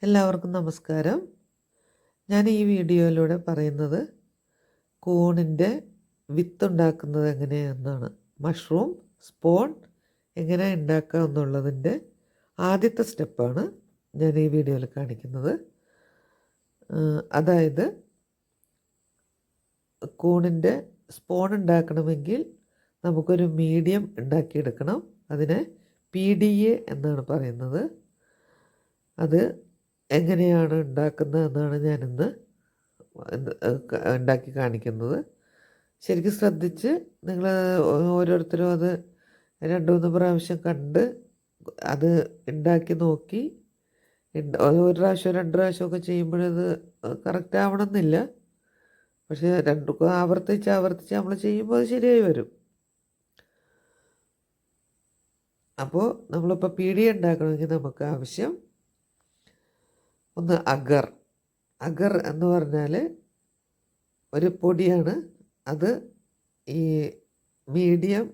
എല്ലാവർക്കും നമസ്കാരം. ഞാൻ ഈ വീഡിയോയിലൂടെ പറയുന്നത് കൂണിൻ്റെ വിത്തുണ്ടാക്കുന്നത് എങ്ങനെയെന്നാണ്. മഷ്റൂം സ്പോൺ എങ്ങനെ ഉണ്ടാക്കുക എന്നുള്ളതിൻ്റെ ആദ്യത്തെ സ്റ്റെപ്പാണ് ഞാൻ ഈ വീഡിയോയിൽ കാണിക്കുന്നത്. അതായത് കൂണിൻ്റെ സ്പോൺ ഉണ്ടാക്കണമെങ്കിൽ നമുക്കൊരു മീഡിയം ഉണ്ടാക്കിയെടുക്കണം. അതിനെ PDA എന്നാണ് പറയുന്നത്. അത് എങ്ങനെയാണ് ഉണ്ടാക്കുന്നത് എന്നാണ് ഞാനിന്ന് ഉണ്ടാക്കി കാണിക്കുന്നത്. ശരിക്കും ശ്രദ്ധിച്ച് നിങ്ങൾ ഓരോരുത്തരും അത് 2-3 പ്രാവശ്യം കണ്ട് അത് ഉണ്ടാക്കി നോക്കി. ഒരു പ്രാവശ്യം 2 പ്രാവശ്യമൊക്കെ ചെയ്യുമ്പോഴത് കറക്റ്റ് ആവണമെന്നില്ല. പക്ഷേ ആവർത്തിച്ച് നമ്മൾ ചെയ്യുമ്പോൾ അത് ശരിയായി വരും. അപ്പോൾ നമ്മളിപ്പോൾ PDA ഉണ്ടാക്കണമെങ്കിൽ നമുക്ക് ആവശ്യം ഒന്ന് അഗർ എന്ന് പറഞ്ഞാൽ ഒരു പൊടിയാണ്. അത് ഈ മീഡിയം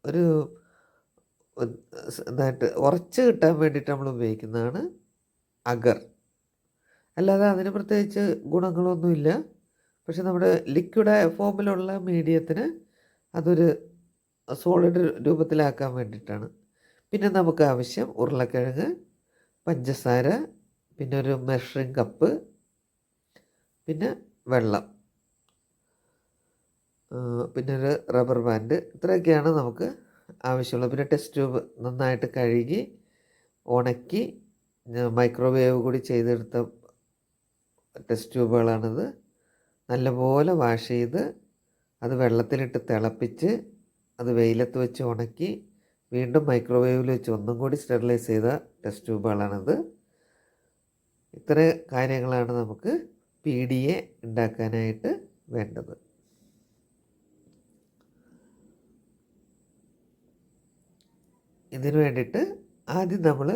ഒരു ഇതായിട്ട് ഉറച്ച് കിട്ടാൻ വേണ്ടിയിട്ട് നമ്മൾ ഉപയോഗിക്കുന്നതാണ് അഗർ. അല്ലാതെ അതിന് പ്രത്യേകിച്ച് ഗുണങ്ങളൊന്നുമില്ല. പക്ഷെ നമ്മുടെ ലിക്വിഡ് ഫോമിലുള്ള മീഡിയത്തിന് അതൊരു സോളിഡ് രൂപത്തിലാക്കാൻ വേണ്ടിയിട്ടാണ്. പിന്നെ നമുക്ക് ആവശ്യം ഉരുളക്കിഴങ്ങ്, പഞ്ചസാര, പിന്നെ ഒരു മെഷറിംഗ് കപ്പ്, പിന്നെ വെള്ളം, പിന്നെ ഒരു റബ്ബർ ബാൻഡ്. ഇത്രയൊക്കെയാണ് നമുക്ക് ആവശ്യമുള്ളത്. പിന്നെ ടെസ്റ്റ് ട്യൂബ് നന്നായിട്ട് കഴുകി ഉണക്കി മൈക്രോവേവ് കൂടി ചെയ്തെടുത്ത ടെസ്റ്റ് ട്യൂബുകളാണിത്. നല്ലപോലെ വാഷ് ചെയ്ത് അത് വെള്ളത്തിലിട്ട് തിളപ്പിച്ച് അത് വെയിലത്ത് വെച്ച് ഉണക്കി വീണ്ടും മൈക്രോവേവിൽ വെച്ച് ഒന്നും കൂടി സ്റ്റെറിലൈസ് ചെയ്ത ടെസ്റ്റ് ട്യൂബുകളാണിത്. ഇത്ര കാര്യങ്ങളാണ് നമുക്ക് PDA ഉണ്ടാക്കാനായിട്ട് വേണ്ടത്. ഇതിന് വേണ്ടിയിട്ട് ആദ്യം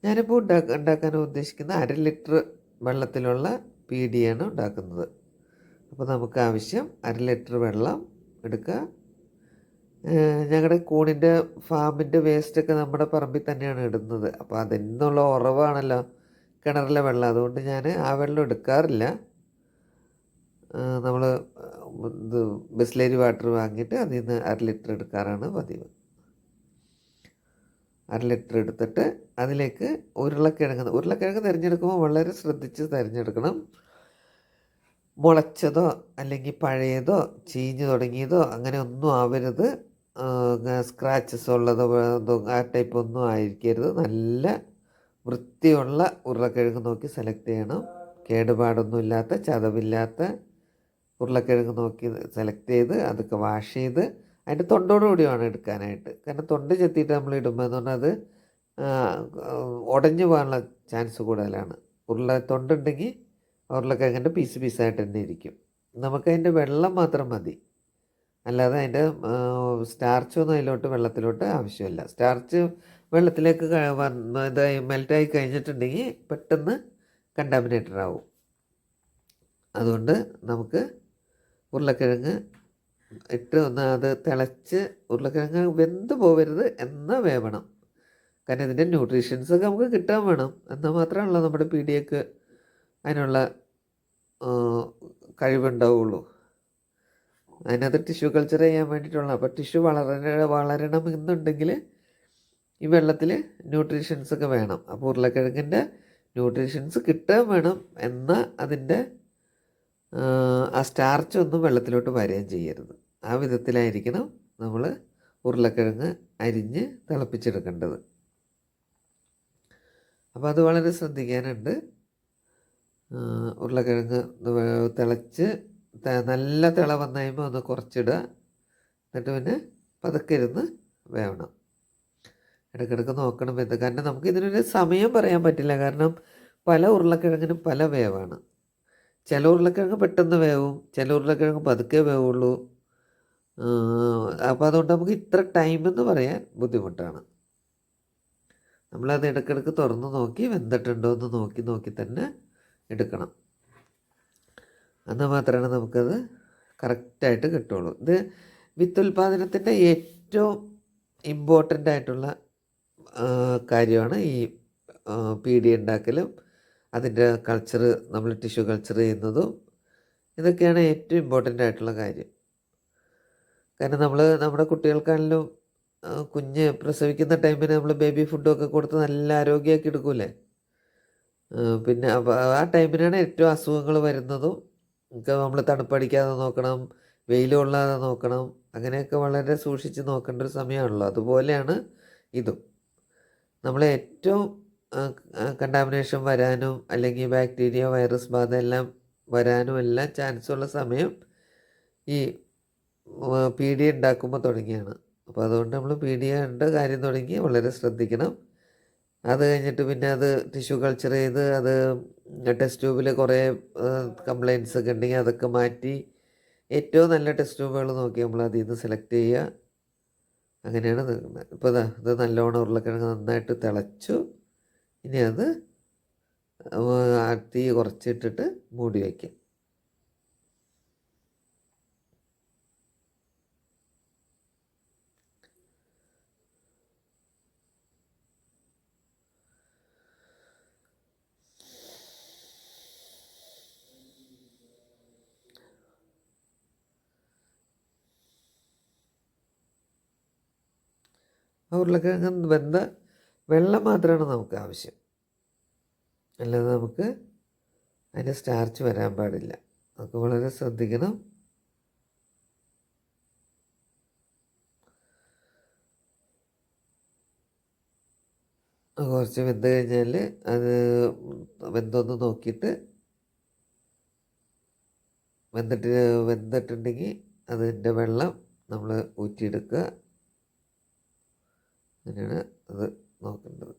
ഞാനിപ്പോൾ ഉണ്ടാക്കാൻ ഉദ്ദേശിക്കുന്ന 1/2 ലിറ്റർ വെള്ളത്തിലുള്ള PDA ആണ് ഉണ്ടാക്കുന്നത്. അപ്പോൾ നമുക്ക് ആവശ്യം 1/2 ലിറ്റർ വെള്ളം എടുക്കുക. ഞങ്ങളുടെ കൂണിൻ്റെ ഫാമിൻ്റെ വേസ്റ്റൊക്കെ നമ്മുടെ പറമ്പിൽ തന്നെയാണ് ഇടുന്നത്. അപ്പോൾ അതിൽ നിന്നുള്ള ഉറവാണല്ലോ കിണറിലെ വെള്ളം. അതുകൊണ്ട് ഞാൻ ആ വെള്ളം എടുക്കാറില്ല. നമ്മൾ ഇത് ബിസ്ലേരി വാട്ടർ വാങ്ങിയിട്ട് അതിൽ നിന്ന് 1/2 ലിറ്റർ എടുക്കാറാണ് പതിവ്. 1/2 ലിറ്റർ എടുത്തിട്ട് അതിലേക്ക് ഉരുളക്കിഴങ്ങ് തിരഞ്ഞെടുക്കുമ്പോൾ വളരെ ശ്രദ്ധിച്ച് തിരഞ്ഞെടുക്കണം. മുളച്ചതോ അല്ലെങ്കിൽ പഴയതോ ചീഞ്ഞ് തുടങ്ങിയതോ അങ്ങനെ ഒന്നും ആവരുത്. സ്ക്രാച്ചസ് ഉള്ളതോ ആ ടൈപ്പ് ഒന്നും ആയിരിക്കരുത്. നല്ല വൃത്തിയുള്ള ഉരുളക്കിഴങ്ങ് നോക്കി സെലക്ട് ചെയ്യണം. കേടുപാടൊന്നും ഇല്ലാത്ത, ചതവില്ലാത്ത ഉരുളക്കിഴങ്ങ് നോക്കി സെലക്ട് ചെയ്ത് അതൊക്കെ വാഷ് ചെയ്ത് അതിൻ്റെ തൊണ്ടോടുകൂടി വേണം എടുക്കാനായിട്ട്. കാരണം തൊണ്ട് ചെത്തിയിട്ട് നമ്മൾ ഇടുമ്പോൾ എന്ന് പറഞ്ഞാൽ അത് ഉടഞ്ഞു പോകാനുള്ള ചാൻസ് കൂടുതലാണ്. തൊണ്ടുണ്ടെങ്കിൽ ഉരുളക്കിഴങ്ങിൻ്റെ പീസായിട്ട് തന്നെ ഇരിക്കും. നമുക്കതിൻ്റെ വെള്ളം മാത്രം മതി. അല്ലാതെ അതിൻ്റെ സ്റ്റാർച്ചൊന്നും വെള്ളത്തിലോട്ട് ആവശ്യമില്ല. സ്റ്റാർച്ച് വെള്ളത്തിലേക്ക് ഇതായി മെൽറ്റായി കഴിഞ്ഞിട്ടുണ്ടെങ്കിൽ പെട്ടെന്ന് കണ്ടാമിനേറ്റഡ് ആവും. അതുകൊണ്ട് നമുക്ക് ഉരുളക്കിഴങ്ങ് ഇട്ട് അത് തിളച്ച് ഉരുളക്കിഴങ്ങ് വെന്ത് പോവരുത്, എന്നാൽ വേവണം. കാരണം ഇതിൻ്റെ ന്യൂട്രീഷ്യൻസൊക്കെ നമുക്ക് കിട്ടാൻ വേണം. എന്നാൽ മാത്രമല്ല നമ്മുടെ PDAക്ക് അതിനുള്ള കഴിവുണ്ടാവുള്ളൂ. അതിനകത്ത് ടിഷ്യൂ കൾച്ചർ ചെയ്യാൻ വേണ്ടിയിട്ടുള്ള. അപ്പോൾ ടിഷ്യൂ വളരണമെന്നുണ്ടെങ്കിൽ ഈ വെള്ളത്തിൽ ന്യൂട്രീഷ്യൻസൊക്കെ വേണം. അപ്പോൾ ഉരുളക്കിഴങ്ങിൻ്റെ ന്യൂട്രീഷ്യൻസ് കിട്ടാൻ വേണം. എന്നാൽ അതിൻ്റെ ആ സ്റ്റാർച്ച് ഒന്നും വെള്ളത്തിലോട്ട് വരികയും ചെയ്യരുത്. ആ വിധത്തിലായിരിക്കണം നമ്മൾ ഉരുളക്കിഴങ്ങ് അരിഞ്ഞ് തിളപ്പിച്ചെടുക്കേണ്ടത്. അപ്പോൾ അത് വളരെ ശ്രദ്ധിക്കാനുണ്ട്. ഉരുളക്കിഴങ്ങ് തിളച്ച് നല്ല തിള വന്നു കഴിയുമ്പോൾ ഒന്ന് കുറച്ചിടുക. എന്നിട്ട് പിന്നെ പതുക്കെ ഇരുന്ന് വേവണം. ഇടയ്ക്കിടയ്ക്ക് നോക്കണം എന്ത്. കാരണം നമുക്ക് ഇതിനൊരു സമയം പറയാൻ പറ്റില്ല. കാരണം പല ഉരുളക്കിഴങ്ങിനും പല വേവാണ്. ചില ഉരുളക്കിഴങ്ങ് പെട്ടെന്ന് വേവും, ചില ഉരുളക്കിഴങ്ങ് പതുക്കെ വേവുള്ളൂ. അപ്പോൾ അതുകൊണ്ട് നമുക്ക് ഇത്ര ടൈമെന്ന് പറയാൻ ബുദ്ധിമുട്ടാണ്. നമ്മളത് ഇടയ്ക്കിടയ്ക്ക് തുറന്ന് നോക്കി വെന്തിട്ടുണ്ടോ എന്ന് നോക്കി തന്നെ എടുക്കണം. എന്നാൽ മാത്രമാണ് നമുക്കത് കറക്റ്റായിട്ട് കിട്ടുള്ളൂ. ഇത് വിത്തുൽപാദനത്തിൻ്റെ ഏറ്റവും ഇമ്പോർട്ടൻ്റ് ആയിട്ടുള്ള കാര്യമാണ് ഈ പീടി ഉണ്ടാക്കലും അതിൻ്റെ കൾച്ചർ നമ്മൾ ടിഷ്യൂ കൾച്ചർ ചെയ്യുന്നതും ഇതൊക്കെയാണ് ഏറ്റവും ഇമ്പോർട്ടൻ്റ് ആയിട്ടുള്ള കാര്യം. കാരണം നമ്മൾ നമ്മുടെ കുട്ടികൾക്കാണെങ്കിലും കുഞ്ഞ് പ്രസവിക്കുന്ന ടൈമിന് നമ്മൾ ബേബി ഫുഡൊക്കെ കൊടുത്ത് നല്ല ആരോഗ്യമാക്കി എടുക്കൂലേ. പിന്നെ ആ ടൈമിനാണ് ഏറ്റവും അസുഖങ്ങൾ വരുന്നതും. നമ്മൾ തണുപ്പടിക്കാതെ നോക്കണം, വെയിൽ കൊള്ളാതെ നോക്കണം, അങ്ങനെയൊക്കെ വളരെ സൂക്ഷിച്ച് നോക്കേണ്ട ഒരു സമയമാണല്ലോ. അതുപോലെയാണ് ഇതും. നമ്മൾ ഏറ്റവും കണ്ടാമിനേഷൻ വരാനും അല്ലെങ്കിൽ ബാക്ടീരിയ വൈറസ് ബാധ എല്ലാം വരാനും എല്ലാം ചാൻസുള്ള സമയം ഈ പീഡിയ ഉണ്ടാക്കുമ്പോൾ തുടങ്ങിയാണ്. അപ്പോൾ അതുകൊണ്ട് നമ്മൾ പീഡിയയുടെ കാര്യം തുടങ്ങി വളരെ ശ്രദ്ധിക്കണം. അത് കഴിഞ്ഞിട്ട് പിന്നെ അത് ടിഷ്യൂ കൾച്ചർ ചെയ്ത് അത് ടെസ്റ്റ് ട്യൂബിൽ കുറേ കംപ്ലയിൻറ്റ്സ് ഒക്കെ ഉണ്ടെങ്കിൽ അതൊക്കെ മാറ്റി ഏറ്റവും നല്ല ടെസ്റ്റ് ട്യൂബുകൾ നോക്കി നമ്മൾ അതിൽ നിന്ന് സെലക്ട് ചെയ്യുക. അങ്ങനെയാണ് നിൽക്കുന്നത്. ഇപ്പോൾ ഇത് നല്ലോണം ഉരുളക്കിഴങ്ങ് നന്നായിട്ട് തിളച്ചു. ഇനി അത് തീ കുറച്ചിട്ടിട്ട് മൂടി വയ്ക്കും. ആ ഉരുളക്കിഴങ്ങ് വെന്ത വെള്ളം മാത്രമാണ് നമുക്ക് ആവശ്യം, അല്ലാതെ നമുക്ക് അതിൻ്റെ സ്റ്റാർച്ച് വരാൻ പാടില്ല. നമുക്ക് വളരെ ശ്രദ്ധിക്കണം. കുറച്ച് വെന്ത് കഴിഞ്ഞാൽ അത് വെന്തൊന്ന് നോക്കിയിട്ട് വെന്തിട്ടുണ്ടെങ്കിൽ അതിൻ്റെ വെള്ളം നമ്മൾ ഊറ്റിയെടുക്കുക. അങ്ങനെയാണ് അത് നോക്കേണ്ടത്.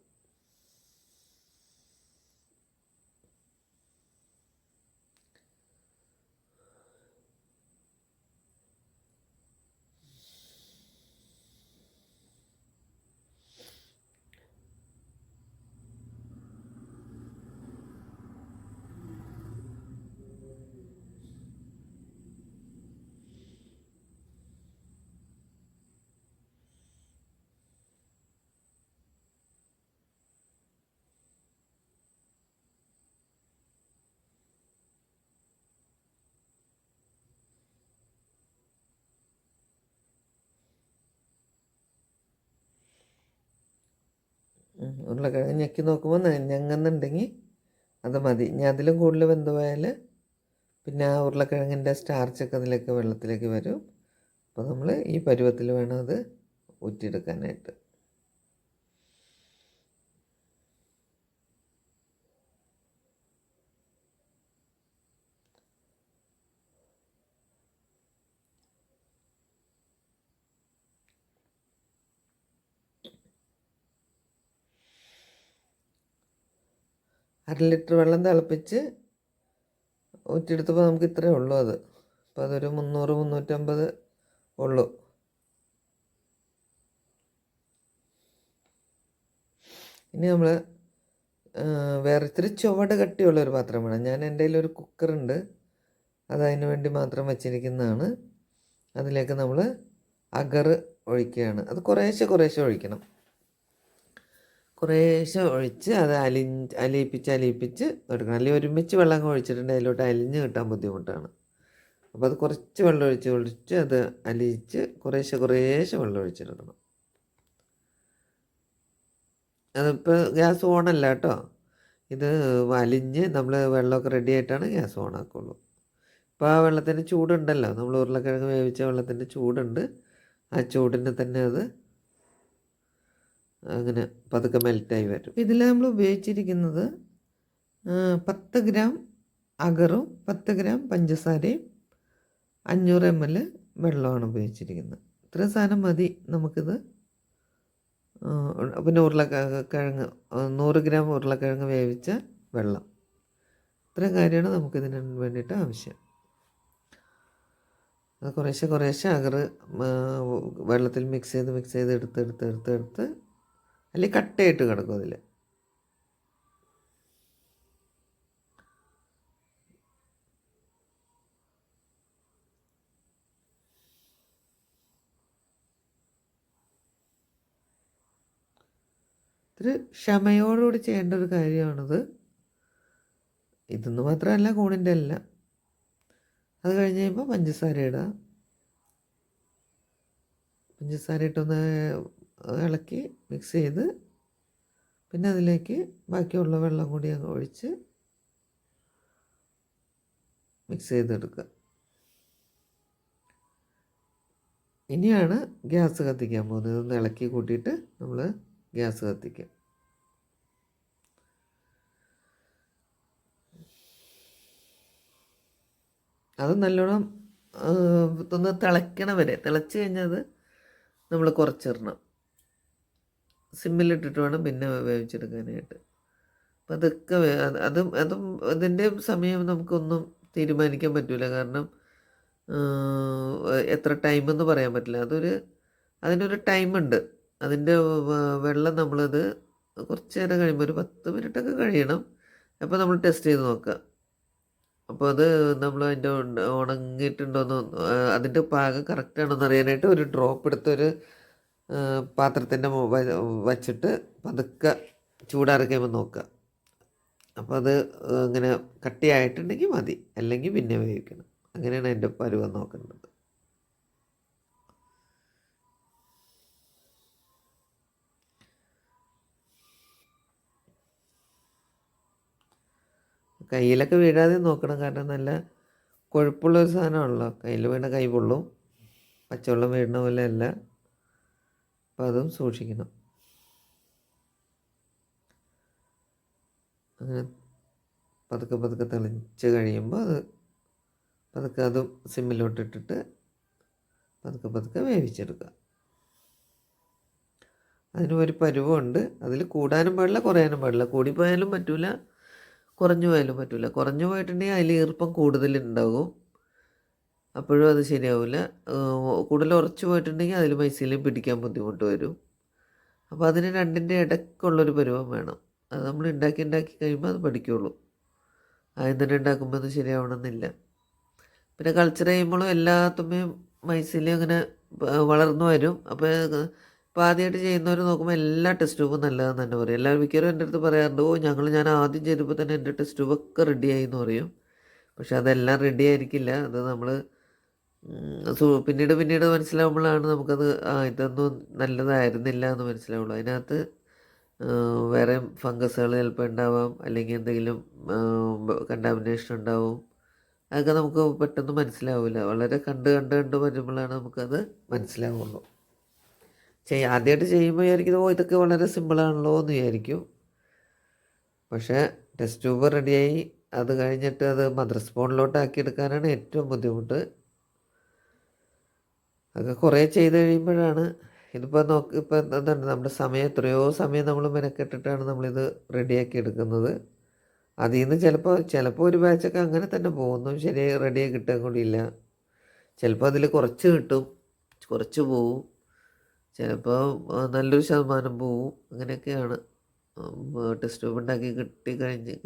ഉരുളക്കിഴങ്ങ് ഞെക്കി നോക്കുമ്പോൾ ഞങ്ങുന്നുണ്ടെങ്കിൽ അത് മതി. ഇനി അതിലും കൂടുതൽ വെന്ത് പോയാൽ പിന്നെ ആ ഉരുളക്കിഴങ്ങിൻ്റെ സ്റ്റാർച്ചൊക്കെ അതിലേക്ക് വെള്ളത്തിലേക്ക് വരും. അപ്പോൾ നമ്മൾ ഈ പരുവത്തിൽ വേണം അത് ഊറ്റിയെടുക്കാനായിട്ട്. ലിറ്റർ വെള്ളം തിളപ്പിച്ച് ഊറ്റിയെടുത്തപ്പോൾ നമുക്ക് ഇത്രയേ ഉള്ളൂ അത്. അപ്പോൾ അതൊരു 300-350 ഉള്ളൂ. ഇനി നമ്മൾ വേറെ ഇത്തിരി ചുവട് കട്ടിയുള്ളൊരു പാത്രം വേണം. ഞാൻ എൻ്റെ കയ്യിലൊരു കുക്കറുണ്ട്, അതതിന് വേണ്ടി മാത്രം വച്ചിരിക്കുന്നതാണ്. അതിലേക്ക് നമ്മൾ അഗർ ഒഴിക്കുകയാണ്. അത് കുറേശ്ശെ ഒഴിക്കണം. കുറേശ്ശെ ഒഴിച്ച് അത് അലിയിപ്പിച്ച് എടുക്കണം. അല്ലെങ്കിൽ ഒരുമിച്ച് വെള്ളം ഒഴിച്ചിട്ടുണ്ടെങ്കിൽ അതിലോട്ട് അലിഞ്ഞ് കിട്ടാൻ ബുദ്ധിമുട്ടാണ്. അപ്പോൾ അത് കുറച്ച് വെള്ളം ഒഴിച്ച് അത് അലിയിച്ച് കുറേശ്ശെ വെള്ളം ഒഴിച്ചിടണം. അതിപ്പോൾ ഗ്യാസ് ഓണല്ല കേട്ടോ. ഇത് അലിഞ്ഞ് നമ്മൾ വെള്ളമൊക്കെ റെഡി ആയിട്ടാണ് ഗ്യാസ് ഓണാക്കുള്ളൂ. ഇപ്പോൾ ആ വെള്ളത്തിൻ്റെ ചൂടുണ്ടല്ലോ, നമ്മൾ ഉരുളക്കിഴങ്ങ് വേവിച്ച വെള്ളത്തിൻ്റെ ചൂടുണ്ട്. ആ ചൂടിന് തന്നെ അത് അങ്ങനെ പതുക്കെ മെൽറ്റായി വരും. ഇതിൽ നമ്മൾ ഉപയോഗിച്ചിരിക്കുന്നത് 10 ഗ്രാം അഗറും 10 ഗ്രാം പഞ്ചസാരയും 500 ml വെള്ളമാണ് ഉപയോഗിച്ചിരിക്കുന്നത്. ഇത്രയും സാധനം മതി നമുക്കിത്. പിന്നെ ഉരുളക്കിഴങ്ങ് 100 ഗ്രാം ഉരുളക്കിഴങ്ങ് വേവിച്ച വെള്ളം, ഇത്രയും കാര്യമാണ് നമുക്കിതിന് വേണ്ടിയിട്ട് ആവശ്യം. അത് കുറേശ്ശെ അഗർ വെള്ളത്തിൽ മിക്സ് ചെയ്ത് എടുത്ത് അല്ലെങ്കിൽ കട്ടയായിട്ട് കിടക്കും അതിൽ. ഒരു ക്ഷമയോടുകൂടി ചെയ്യേണ്ട ഒരു കാര്യമാണിത്. ഇതെന്ന് മാത്രമല്ല, കൂണിൻ്റെ എല്ലാം. അത് കഴിഞ്ഞ് കഴിയുമ്പോൾ പഞ്ചസാര ഇടുക. പഞ്ചസാര ഇട്ടൊന്ന് ഇളക്കി മിക്സ് ചെയ്ത് പിന്നെ അതിലേക്ക് ബാക്കിയുള്ള വെള്ളം കൂടി അങ്ങ് ഒഴിച്ച് മിക്സ് ചെയ്തെടുക്കുക. ഇനിയാണ് ഗ്യാസ് കത്തിക്കാൻ പോകുന്നത്. ഇതൊന്ന് ഇളക്കി കൂട്ടിയിട്ട് നമ്മൾ ഗ്യാസ് കത്തിക്കുക. അത് നല്ലോണം ഒന്ന് തിളയ്ക്കണ വരെ, തിളച്ച് കഴിഞ്ഞത് നമ്മൾ കുറച്ചിടണം. സിമ്മിലിട്ടിട്ട് വേണം പിന്നെ വേവിച്ചെടുക്കാനായിട്ട്. അപ്പം അതൊക്കെ അതും അതിൻ്റെ സമയം നമുക്കൊന്നും തീരുമാനിക്കാൻ പറ്റില്ല. കാരണം എത്ര ടൈമെന്ന് പറയാൻ പറ്റില്ല. അതിനൊരു ടൈമുണ്ട്. അതിൻ്റെ വെള്ളം നമ്മളത് കുറച്ച് നേരം കഴിയുമ്പോൾ ഒരു 10 മിനിറ്റൊക്കെ കഴിയണം. അപ്പോൾ നമ്മൾ ടെസ്റ്റ് ചെയ്ത് നോക്കുക. അപ്പോൾ അത് നമ്മൾ അതിൻ്റെ ഉണങ്ങിയിട്ടുണ്ടോയെന്ന്, അതിൻ്റെ പാകം കറക്റ്റാണോന്ന് അറിയാനായിട്ട് ഒരു ഡ്രോപ്പ് എടുത്തൊരു പാത്രത്തിൻ്റെ വച്ചിട്ട് പതുക്കെ ചൂടാറി കഴിയുമ്പോൾ നോക്കുക. അപ്പോൾ അത് ഇങ്ങനെ കട്ടിയായിട്ടുണ്ടെങ്കിൽ മതി, അല്ലെങ്കിൽ പിന്നെ വേവിക്കണം. അങ്ങനെയാണ് അതിൻ്റെ പരുവം നോക്കേണ്ടത്. കയ്യിലൊക്കെ വീഴാതെ നോക്കണം. കാരണം നല്ല കൊഴുപ്പുള്ളൊരു സാധനമാണല്ലോ. കയ്യിൽ വീണ കൈ പൊള്ളും. പച്ചവെള്ളം വീഴുന്ന പോലെ അല്ല. അപ്പോൾ അതും സൂക്ഷിക്കണം. അങ്ങനെ പതുക്കെ പതുക്കെ തെളിച്ച് കഴിയുമ്പോൾ പതുക്കെ അതും സിമ്മിലോട്ടിട്ടിട്ട് പതുക്കെ പതുക്കെ വേവിച്ചെടുക്കുക. അതിന് ഒരു പരുവമുണ്ട്. അതിൽ കൂടാനും പാടില്ല, കുറയാനും പാടില്ല. കൂടിപ്പോയാലും പറ്റില്ല, കുറഞ്ഞു പോയാലും പറ്റില്ല. കുറഞ്ഞു പോയിട്ടുണ്ടെങ്കിൽ അതിൽ ഈർപ്പം കൂടുതലുണ്ടാകും, അപ്പോഴും അത് ശരിയാവില്ല. കൂടുതൽ ഉറച്ചു പോയിട്ടുണ്ടെങ്കിൽ അതിൽ മൈസീലയും പിടിക്കാൻ ബുദ്ധിമുട്ട് വരും. അപ്പോൾ അതിന് രണ്ടിൻ്റെ ഇടയ്ക്കുള്ളൊരു പരുവം വേണം. അത് നമ്മൾ ഉണ്ടാക്കി കഴിയുമ്പോൾ അത് പഠിക്കുള്ളൂ. ആദ്യം തന്നെ ഉണ്ടാക്കുമ്പോൾ അത് ശരിയാവണമെന്നില്ല. പിന്നെ കൾച്ചർ ചെയ്യുമ്പോഴും എല്ലാത്തുമ്മയും മൈസീലയും അങ്ങനെ വളർന്നു വരും. അപ്പോൾ ആദ്യമായിട്ട് ചെയ്യുന്നവർ നോക്കുമ്പോൾ എല്ലാ ടെസ്റ്റ് ട്യൂബും നല്ലതെന്ന് തന്നെ പറയും. എല്ലാവരും മിക്കവരും എൻ്റെ അടുത്ത് പറയാറുണ്ട്, ഞാൻ ആദ്യം ചെയ്തപ്പോൾ തന്നെ എൻ്റെ ടെസ്റ്റ് ട്യൂബൊക്കെ റെഡിയായി എന്ന് പറയും. പക്ഷെ അതെല്ലാം റെഡി ആയിരിക്കില്ല. അത് നമ്മൾ പിന്നീട് മനസ്സിലാവുമ്പോഴാണ് നമുക്കത് ഇതൊന്നും നല്ലതായിരുന്നില്ല എന്ന് മനസ്സിലാവുള്ളൂ. അതിനകത്ത് വേറെ ഫംഗസുകൾ ചിലപ്പോൾ ഉണ്ടാവാം, അല്ലെങ്കിൽ എന്തെങ്കിലും കണ്ടാമിനേഷൻ ഉണ്ടാവും. അതൊക്കെ നമുക്ക് പെട്ടെന്ന് മനസ്സിലാവില്ല. വളരെ കണ്ട് വരുമ്പോഴാണ് നമുക്കത് മനസ്സിലാവുള്ളൂ. ആദ്യമായിട്ട് ചെയ്യുമ്പോൾ വിചാരിക്കുന്നത് ഇതൊക്കെ വളരെ സിമ്പിളാണല്ലോ എന്ന് വിചാരിക്കും. പക്ഷേ ടെസ്റ്റ് ട്യൂബ് റെഡിയായി അത് കഴിഞ്ഞിട്ട് അത് മദർ സ്പൂണിലോട്ടാക്കി എടുക്കാനാണ് ഏറ്റവും ബുദ്ധിമുട്ട്. അതൊക്കെ കുറേ ചെയ്ത് കഴിയുമ്പോഴാണ് ഇതിപ്പോൾ ഇപ്പോൾ എന്താണ് നമ്മുടെ എത്രയോ സമയം നമ്മൾ മെനക്കെട്ടിട്ടാണ് നമ്മളിത് റെഡിയാക്കി എടുക്കുന്നത്. അതിൽ നിന്ന് ചിലപ്പോൾ ഒരു ബാച്ചൊക്കെ അങ്ങനെ തന്നെ പോകുന്നു, ശരിയായി റെഡിയായി കിട്ടാൻ കൂടിയില്ല. ചിലപ്പോൾ അതിൽ കുറച്ച് കിട്ടും, കുറച്ച് പോവും, ചിലപ്പോൾ നല്ലൊരു ശതമാനം പോവും. അങ്ങനെയൊക്കെയാണ്. ടെസ്റ്റ് ട്യൂബ് ഉണ്ടാക്കി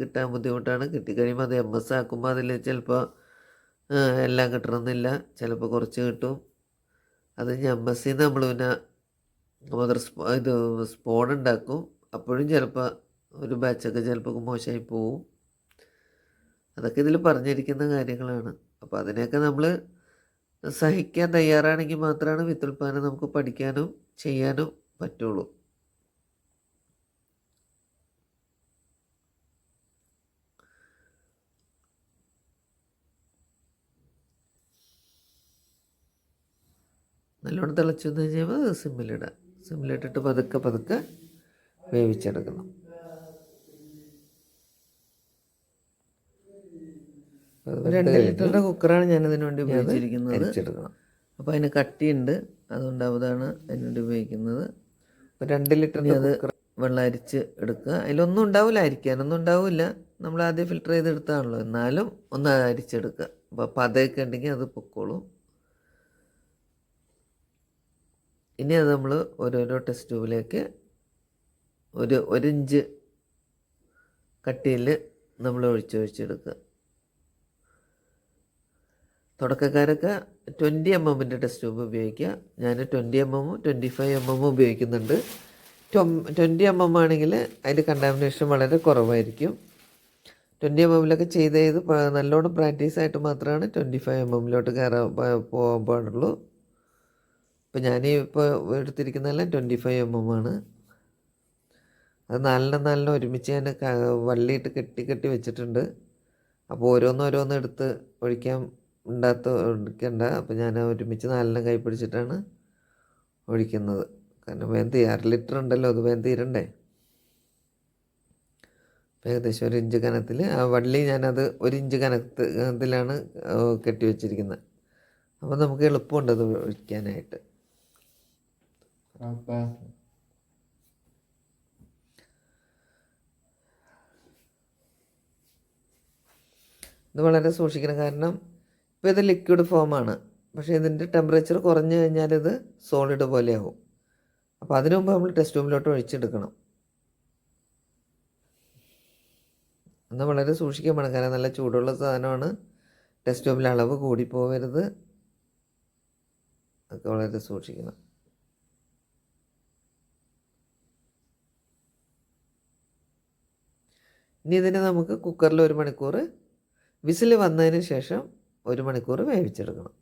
കിട്ടാൻ ബുദ്ധിമുട്ടാണ്. കിട്ടിക്കഴിയുമ്പോൾ അത് MS ആക്കുമ്പോൾ അതിൽ ചിലപ്പോൾ എല്ലാം കിട്ടണമെന്നില്ല, ചിലപ്പോൾ കുറച്ച് കിട്ടും. അത് MS നമ്മൾ പിന്നെ സ്പോൺ ഉണ്ടാക്കും. അപ്പോഴും ചിലപ്പോൾ ഒരു ബാച്ചൊക്കെ ചിലപ്പോൾ മോശമായി പോവും. അതൊക്കെ ഇതിൽ പറഞ്ഞിരിക്കുന്ന കാര്യങ്ങളാണ്. അപ്പോൾ അതിനെയൊക്കെ നമ്മൾ സഹിക്കാൻ തയ്യാറാണെങ്കിൽ മാത്രമാണ് വിത്തുൽപ്പാദനം നമുക്ക് പഠിക്കാനും ചെയ്യാനും പറ്റുള്ളൂ. നല്ലോണം തിളച്ചു വന്നു കഴിഞ്ഞാൽ സിമ്മിലിട്ടിട്ട് പതുക്കെ വേവിച്ചെടുക്കണം. ഒരു 2 ലിറ്ററിൻ്റെ കുക്കറാണ് ഞാനതിനു വേണ്ടി ഉപയോഗിച്ചിരിക്കുന്നത്. അപ്പോൾ അതിന് കട്ടിയുണ്ട്, അതുകൊണ്ടാണ് അതിനുവേണ്ടി ഉപയോഗിക്കുന്നത്. അപ്പോൾ 2 ലിറ്ററിന് അത് വെള്ളം അരിച്ച് എടുക്കുക. അതിലൊന്നും ഉണ്ടാവില്ല, അരിക്കാനൊന്നും ഉണ്ടാവില്ല. നമ്മൾ ആദ്യം ഫിൽറ്റർ ചെയ്തെടുത്താണല്ലോ, എന്നാലും ഒന്ന് അരിച്ചെടുക്കുക. അപ്പോൾ പതയൊക്കെ ഉണ്ടെങ്കിൽ അത് പൊക്കോളും. ഇനി അത് നമ്മൾ ഓരോരോ ടെസ്റ്റ് ട്യൂബിലേക്ക് ഒരു ഇഞ്ച് കട്ടിയിൽ നമ്മൾ ഒഴിച്ചെടുക്കുക. തുടക്കക്കാരൊക്കെ 20 mm ടെസ്റ്റ് ട്യൂബ് ഉപയോഗിക്കുക. ഞാൻ 20 mm 25 mm ഉപയോഗിക്കുന്നുണ്ട്. 20 mm ആണെങ്കിൽ അതിൻ്റെ കണ്ടാമിനേഷൻ വളരെ കുറവായിരിക്കും. 20 mm ചെയ്ത് നല്ലോണം പ്രാക്ടീസായിട്ട് മാത്രമാണ് 25 mm പോകാൻ പാടുള്ളൂ. ഇപ്പോൾ ഞാനിപ്പോൾ എടുത്തിരിക്കുന്നതെല്ലാം 25 mm ആണ്. അത് നാലെണ്ണം ഒരുമിച്ച് ഞാൻ വള്ളിയിട്ട് കെട്ടി വെച്ചിട്ടുണ്ട്. അപ്പോൾ ഓരോന്നോരോന്ന് എടുത്ത് ഒഴിക്കണ്ട. അപ്പോൾ ഞാൻ ഒരുമിച്ച് 4 കൈ പിടിച്ചിട്ടാണ് ഒഴിക്കുന്നത്. കാരണം വേഗം 6 ലിറ്റർ ഉണ്ടല്ലോ, അത് വേഗം തീരണ്ടേ. ഏകദേശം 1 ഇഞ്ച് കനത്തിൽ ആ വള്ളി ഞാനത് 1 ഇഞ്ച് കനത്തിലാണ് കെട്ടി വെച്ചിരിക്കുന്നത്. അപ്പോൾ നമുക്ക് എളുപ്പമുണ്ട് അത് ഒഴിക്കാനായിട്ട്. ഇത് വളരെ സൂക്ഷിക്കണം. കാരണം ഇപ്പോൾ ഇത് ലിക്വിഡ് ഫോമാണ്. പക്ഷേ ഇതിൻ്റെ ടെമ്പറേച്ചർ കുറഞ്ഞു കഴിഞ്ഞാൽ ഇത് സോളിഡ് പോലെയാവും. അപ്പോൾ അതിനു മുമ്പ് നമ്മൾ ടെസ്റ്റ് ട്യൂബിലോട്ട് ഒഴിച്ചെടുക്കണം. എന്നാൽ വളരെ സൂക്ഷിക്കാൻ വേണം. കാരണം നല്ല ചൂടുള്ള സാധനമാണ്. ടെസ്റ്റ് ട്യൂബിൽ അളവ് കൂടിപ്പോവരുത്. അതൊക്കെ വളരെ സൂക്ഷിക്കണം. ഇനി ഇതിനെ നമുക്ക് കുക്കറിൽ 1 മണിക്കൂർ വിസിൽ വന്നതിന് ശേഷം 1 മണിക്കൂർ വേവിച്ചെടുക്കണം.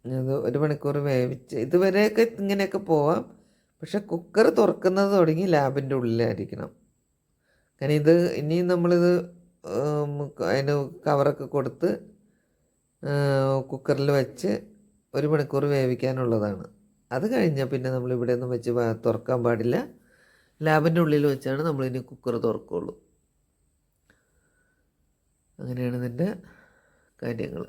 അത് 1 മണിക്കൂർ വേവിച്ച് ഇതുവരെയൊക്കെ ഇങ്ങനെയൊക്കെ പോവാം. പക്ഷെ കുക്കർ തുറക്കുന്നത് തുടങ്ങി ലാബിൻ്റെ ഉള്ളിലായിരിക്കണം. കാരണം ഇനി നമ്മളിത് അതിന് കവറൊക്കെ കൊടുത്ത് കുക്കറിൽ വെച്ച് 1 മണിക്കൂർ വേവിക്കാനുള്ളതാണ്. അത് കഴിഞ്ഞാൽ പിന്നെ നമ്മളിവിടെ ഒന്നും വെച്ച് തുറക്കാൻ പാടില്ല. ലാബിൻ്റെ ഉള്ളിൽ വെച്ചാണ് നമ്മളിനി കുക്കർ തുറക്കുള്ളൂ. അങ്ങനെയാണ് ഇതിൻ്റെ കാര്യങ്ങൾ.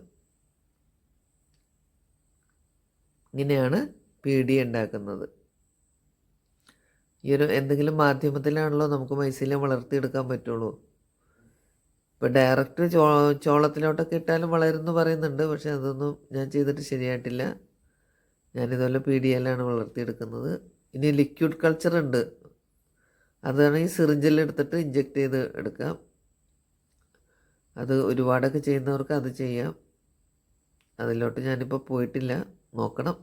ഇങ്ങനെയാണ് പീടി ഉണ്ടാക്കുന്നത്. എന്തെങ്കിലും മാധ്യമത്തിലാണല്ലോ നമുക്ക് മൈസീലിയം വളർത്തിയെടുക്കാൻ പറ്റുള്ളൂ. ഇപ്പോൾ ഡയറക്റ്റ് ചോളത്തിലോട്ടൊക്കെ ഇട്ടാലും വളരുമെന്ന് പറയുന്നുണ്ട്. പക്ഷെ അതൊന്നും ഞാൻ ചെയ്തിട്ട് ശരിയായിട്ടില്ല. ഞാനിതുപോലെ പീഡിയയിലാണ് വളർത്തിയെടുക്കുന്നത്. ഇനി ലിക്വിഡ് കൾച്ചർ ഉണ്ട്. അതാണെങ്കിൽ സിറിഞ്ചിൽ എടുത്തിട്ട് ഇഞ്ചെക്റ്റ് ചെയ്ത് എടുക്കാം. അത് ഒരുപാടൊക്കെ ചെയ്യുന്നവർക്ക് അത് ചെയ്യാം. അതിലോട്ട് ഞാനിപ്പോൾ പോയിട്ടില്ല, നോക്കണം.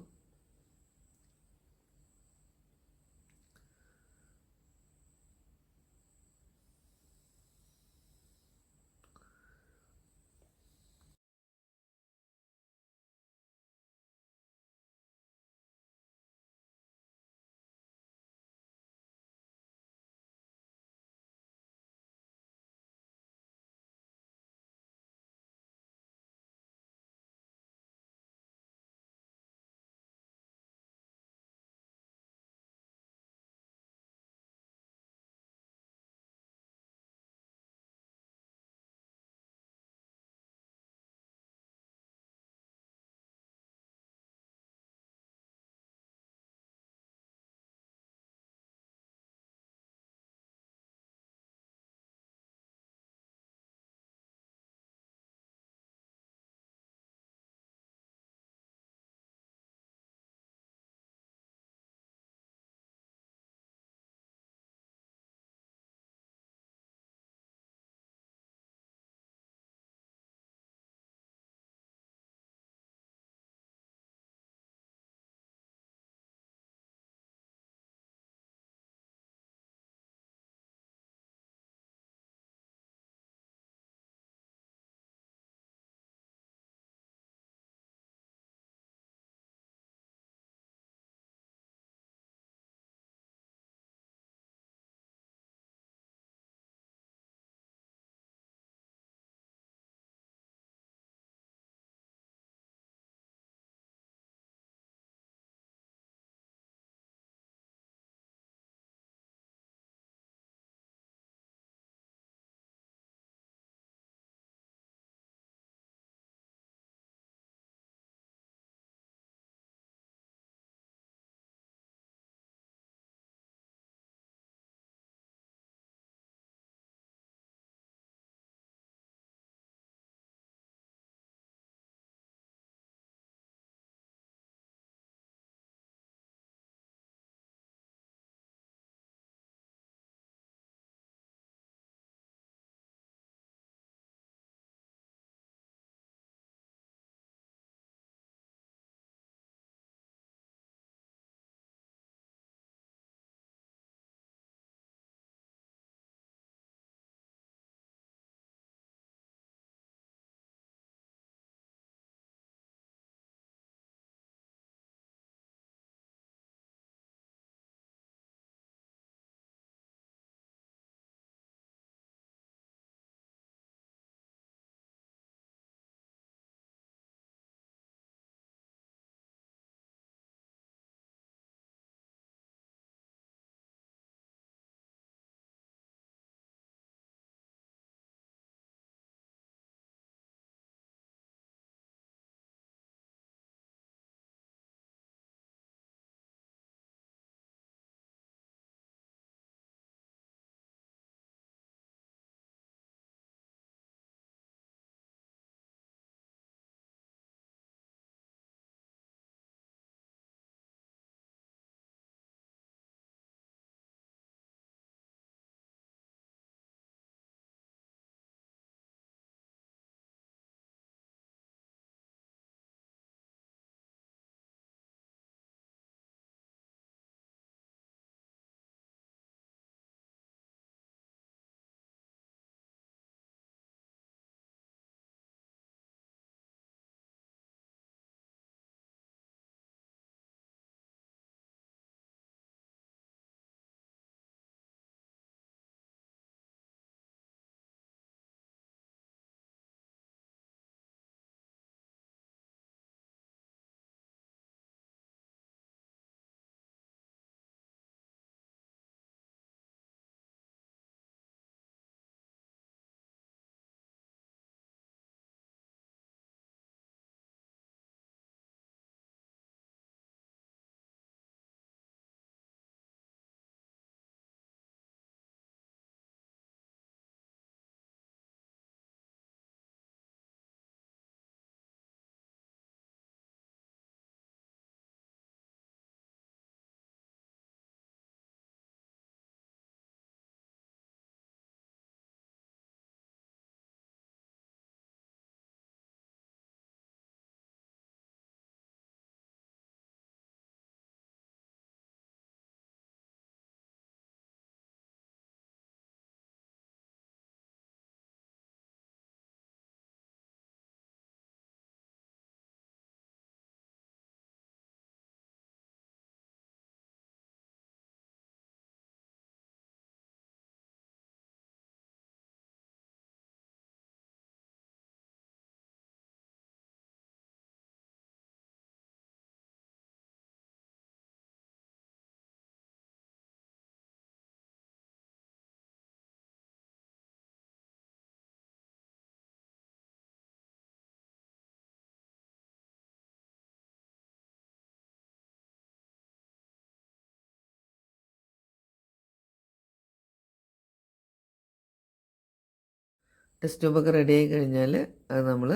ടെസ്റ്റ് ട്യൂബൊക്കെ റെഡി ആയി കഴിഞ്ഞാൽ അത് നമ്മൾ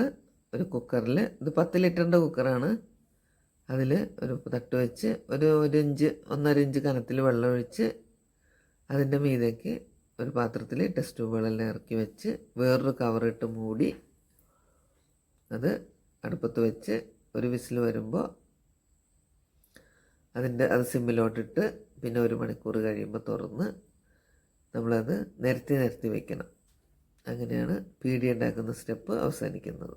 ഒരു കുക്കറിൽ, ഇത് 10 ലിറ്ററിൻ്റെ കുക്കറാണ്, അതിൽ ഒരു തട്ട് വെച്ച് ഒരു 1.5 ഇഞ്ച് കനത്തിൽ വെള്ളം ഒഴിച്ച് അതിൻ്റെ മീതേക്ക് ഒരു പാത്രത്തിൽ ടെസ്റ്റ് ട്യൂബുകളെല്ലാം ഇറക്കി വെച്ച് വേറൊരു കവറിട്ട് മൂടി അത് അടുപ്പത്ത് വെച്ച് ഒരു വിസിൽ വരുമ്പോൾ അത് സിമ്മിലോട്ടിട്ട് പിന്നെ 1 മണിക്കൂർ കഴിയുമ്പോൾ തുറന്ന് നമ്മളത് നിരത്തി വെക്കണം. അങ്ങനെയാണ് പീടി ഉണ്ടാക്കുന്ന സ്റ്റെപ്പ് അവസാനിക്കുന്നത്.